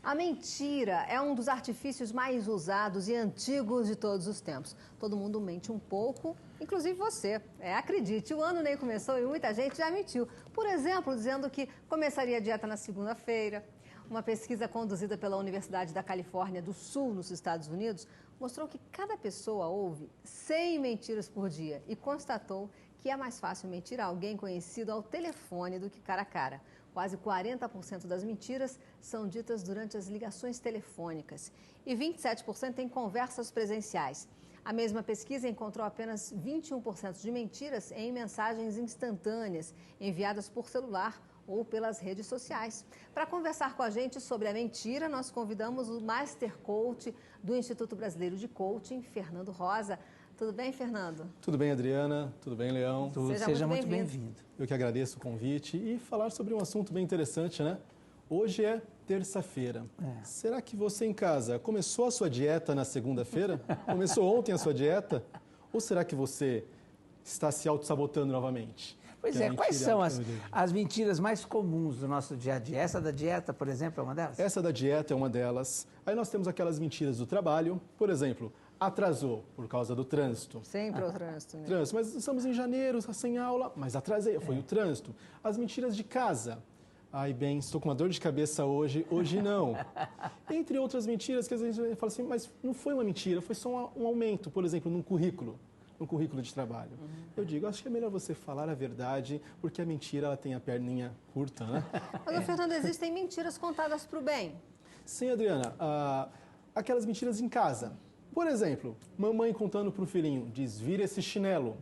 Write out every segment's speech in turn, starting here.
A mentira é um dos artifícios mais usados e antigos de todos os tempos. Todo mundo mente um pouco, inclusive você. Acredite, o ano nem começou e muita gente já mentiu. Por exemplo, dizendo que começaria a dieta na segunda-feira. Uma pesquisa conduzida pela Universidade da Califórnia do Sul, nos Estados Unidos, mostrou que cada pessoa ouve 100 mentiras por dia e constatou que é mais fácil mentir a alguém conhecido ao telefone do que cara a cara. Quase 40% das mentiras são ditas durante as ligações telefônicas e 27% em conversas presenciais. A mesma pesquisa encontrou apenas 21% de mentiras em mensagens instantâneas enviadas por celular ou pelas redes sociais. Para conversar com a gente sobre a mentira, nós convidamos o Master Coach do Instituto Brasileiro de Coaching, Fernando Rosa. Tudo bem, Fernando? Tudo bem, Adriana? Tudo bem, Leão? Seja muito bem-vindo. Eu que agradeço o convite e falar sobre um assunto bem interessante, né? Hoje é terça-feira. Será que você em casa começou a sua dieta na segunda-feira? Começou ontem a sua dieta? Ou será que você está se auto-sabotando novamente? Pois é, quais são as mentiras mais comuns do nosso dia a dia? Essa da dieta, por exemplo, é uma delas? Essa da dieta é uma delas. Aí nós temos aquelas mentiras do trabalho. Por exemplo, atrasou por causa do trânsito. Sempre é o trânsito, né? Trânsito, mas estamos em janeiro, sem aula, mas atrasei, foi o trânsito. As mentiras de casa. Ai, bem, estou com uma dor de cabeça hoje não. Entre outras mentiras que às vezes a gente fala assim, mas não foi uma mentira, foi só um aumento, por exemplo, num currículo de trabalho. Eu digo, acho que é melhor você falar a verdade, porque a mentira ela tem a perninha curta, né? Mas, Fernando, existem mentiras contadas para o bem? Sim, Adriana. Aquelas mentiras em casa. Por exemplo, mamãe contando para o filhinho, desvira esse chinelo,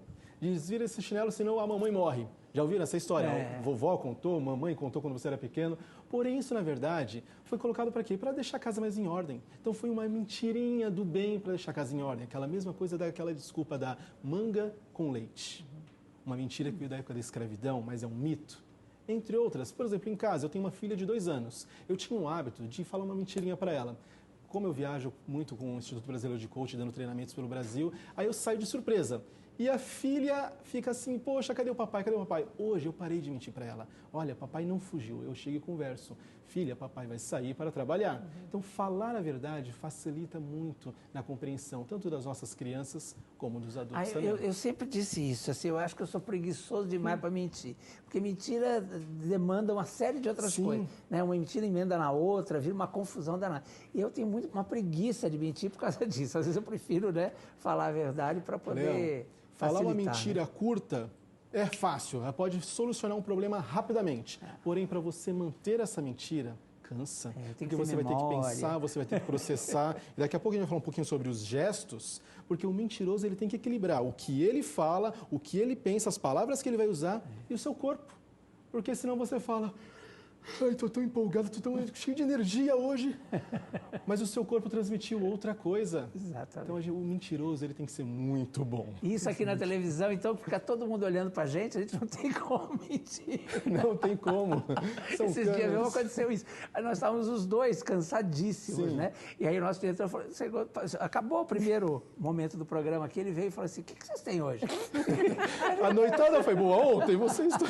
senão a mamãe morre. Já ouviram essa história? Vovó contou, mamãe contou quando você era pequeno. Porém, isso, na verdade, foi colocado para quê? Para deixar a casa mais em ordem. Então, foi uma mentirinha do bem para deixar a casa em ordem. Aquela mesma coisa daquela desculpa da manga com leite. Uma mentira que veio da época da escravidão, mas é um mito. Entre outras, por exemplo, em casa, eu tenho uma filha de 2 anos. Eu tinha um hábito de falar uma mentirinha para ela. Como eu viajo muito com o Instituto Brasileiro de Coaching, dando treinamentos pelo Brasil, aí eu saio de surpresa. E a filha fica assim, poxa, cadê o papai? Cadê o papai? Hoje eu parei de mentir para ela. Olha, papai não fugiu. Eu chego e converso. Filha, papai vai sair para trabalhar. Então, falar a verdade facilita muito na compreensão, tanto das nossas crianças como dos adultos também. Eu sempre disse isso, assim, eu acho que eu sou preguiçoso demais para mentir. Porque mentira demanda uma série de outras coisas. Né? Uma mentira emenda na outra, vira uma confusão danada. E eu tenho uma preguiça de mentir por causa disso. Às vezes eu prefiro, né, falar a verdade para poder... Falar uma mentira curta é fácil, ela pode solucionar um problema rapidamente. Porém, para você manter essa mentira, cansa. Porque você vai ter que pensar, você vai ter que processar. E daqui a pouco a gente vai falar um pouquinho sobre os gestos, porque o mentiroso ele tem que equilibrar o que ele fala, o que ele pensa, as palavras que ele vai usar e o seu corpo. Porque senão você fala... Ai, estou tão empolgado, estou tão cheio de energia hoje. Mas o seu corpo transmitiu outra coisa. Exatamente. Então, o mentiroso ele tem que ser muito bom. Isso aqui na televisão, então, fica todo mundo olhando pra gente, a gente não tem como mentir. Não tem como. Esses dias mesmo aconteceu isso. Aí nós estávamos os dois cansadíssimos, né? E aí o nosso diretor falou, acabou o primeiro momento do programa aqui, ele veio e falou assim, o que vocês têm hoje? A noitada foi boa ontem, vocês estão...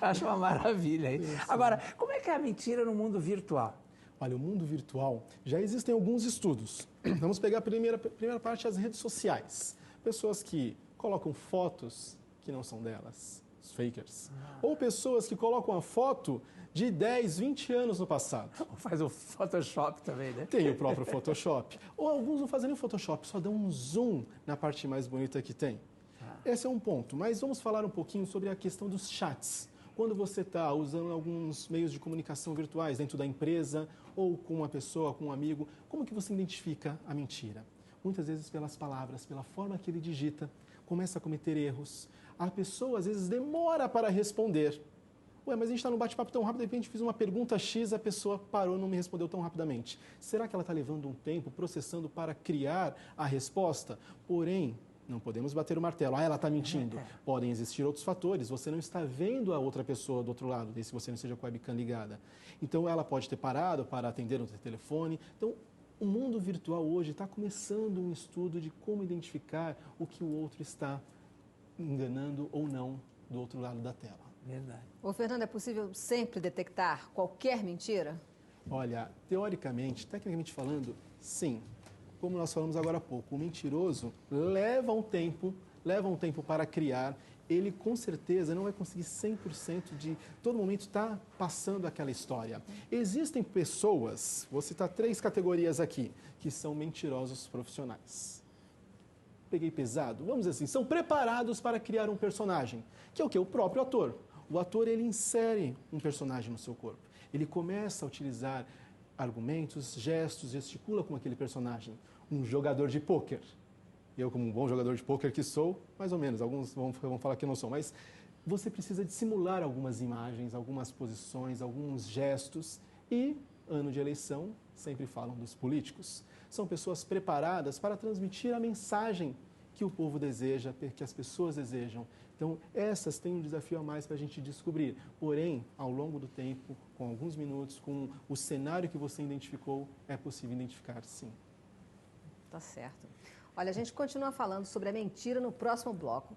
Acho uma maravilha. Agora, como é que é a mentira no mundo virtual? Olha, o mundo virtual, já existem alguns estudos. Vamos pegar a primeira parte, as redes sociais. Pessoas que colocam fotos que não são delas, os fakers. Ou pessoas que colocam a foto de 10, 20 anos no passado. Faz o Photoshop também, né? Tem o próprio Photoshop. Ou alguns não fazem nem o Photoshop, só dão um zoom na parte mais bonita que tem. Esse é um ponto, mas vamos falar um pouquinho sobre a questão dos chats. Quando você está usando alguns meios de comunicação virtuais dentro da empresa ou com uma pessoa, com um amigo, como que você identifica a mentira? Muitas vezes pelas palavras, pela forma que ele digita, começa a cometer erros. A pessoa às vezes demora para responder. Ué, mas a gente está num bate-papo tão rápido, de repente fiz uma pergunta X, a pessoa parou, não me respondeu tão rapidamente. Será que ela está levando um tempo processando para criar a resposta? Porém, não podemos bater o martelo. Ela está mentindo. Podem existir outros fatores. Você não está vendo a outra pessoa do outro lado, se você não esteja com a webcam ligada. Então, ela pode ter parado para atender no telefone. Então, o mundo virtual hoje está começando um estudo de como identificar o que o outro está enganando ou não do outro lado da tela. Verdade. Ô, Fernando, é possível sempre detectar qualquer mentira? Olha, teoricamente, tecnicamente falando, sim. Como nós falamos agora há pouco, o mentiroso leva um tempo para criar. Ele com certeza não vai conseguir 100% de todo momento estar passando aquela história. Existem pessoas, vou citar 3 categorias aqui, que são mentirosos profissionais. Peguei pesado? Vamos dizer assim, são preparados para criar um personagem, que é o quê? O próprio ator. O ator, ele insere um personagem no seu corpo. Ele começa a utilizar argumentos, gestos, gesticula como aquele personagem. Um jogador de pôquer. Eu, como um bom jogador de pôquer que sou, mais ou menos, alguns vão falar que eu não sou, mas você precisa de simular algumas imagens, algumas posições, alguns gestos e, ano de eleição, sempre falam dos políticos. São pessoas preparadas para transmitir a mensagem que o povo deseja, que as pessoas desejam. Então, essas têm um desafio a mais para a gente descobrir. Porém, ao longo do tempo, com alguns minutos, com o cenário que você identificou, é possível identificar, sim. Tá certo. Olha, a gente continua falando sobre a mentira no próximo bloco.